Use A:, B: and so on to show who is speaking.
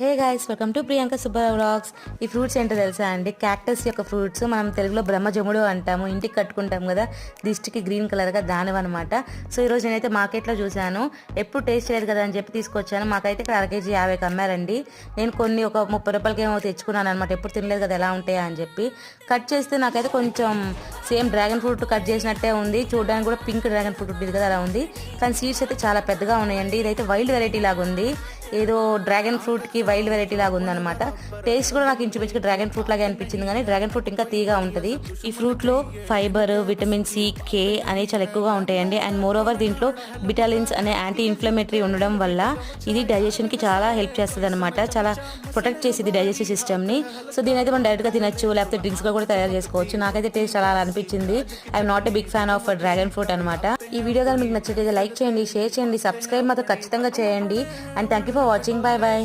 A: Hey guys, welcome to Priyanka Subba vlogs. ఈ fruits ఏంటో తెలుసా అండి? క్యాక్టస్ యొక్క ఫ్రూట్స్. మనం తెలుగులో బ్రహ్మజముడు అంటాము. ఇంటికి కట్టుకుంటాం కదా, దిష్టికి గ్రీన్ కలర్గా దానివన్నమాట. సో ఈరోజు నేనైతే మార్కెట్లో చూశాను. ఎప్పుడు టేస్ట్ చేయలేదు కదా అని చెప్పి తీసుకొచ్చాను. మాకైతే ఇక్కడ అరకేజీ 50కి అమ్మారండి. నేను కొన్ని ఒక 30 రూపాయలకి ఏమో తెచ్చుకున్నాను అనమాట. ఎప్పుడు తినలేదు కదా, ఎలా ఉంటాయా అని చెప్పి కట్ చేస్తే నాకైతే కొంచెం సేమ్ డ్రాగన్ ఫ్రూట్ కట్ చేసినట్టే ఉంది. చూడడానికి కూడా పింక్ డ్రాగన్ ఫ్రూట్ ఉంటుంది కదా, అలా ఉంది. కానీ సీడ్స్ అయితే చాలా పెద్దగా ఉన్నాయండి. ఇదైతే వైల్డ్ వెరైటీ లాగా ఉంది. ఏదో డ్రాగన్ ఫ్రూట్కి వైల్డ్ వెరైటీ లాగా ఉందన్నమాట. టేస్ట్ కూడా నాకు ఇంచుమించుగా డ్రాగన్ ఫ్రూట్ లాగే అనిపించింది, కానీ డ్రాగన్ ఫ్రూట్ ఇంకా తీగా ఉంటుంది. ఈ ఫ్రూట్లో ఫైబర్, విటమిన్ సి, కే అనేవి చాలా ఎక్కువగా ఉంటాయండి. అండ్ మోర్ ఓవర్ దీంట్లో బిటాలిన్స్ అనే యాంటీ ఇన్ఫ్లమేటరీ ఉండడం వల్ల ఇది డైజెషన్కి చాలా హెల్ప్ చేస్తుంది అనమాట. చాలా ప్రొటెక్ట్ చేసేది డైజెస్టివ్ సిస్టమ్ని. సో దీనైతే మనం డైరెక్ట్గా తినచ్చు, లేకపోతే డ్రింక్స్గా కూడా తయారు చేసుకోవచ్చు. నాకైతే టేస్ట్ అలా అనిపించింది. I'm not a big fan of dragon fruit అనమాట. ఈ వీడియో కానీ మీకు నచ్చితే లైక్ చేయండి, షేర్ చేయండి, సబ్స్క్రైబ్ మాత్రం ఖచ్చితంగా చేయండి. And thank you for watching. Bye bye.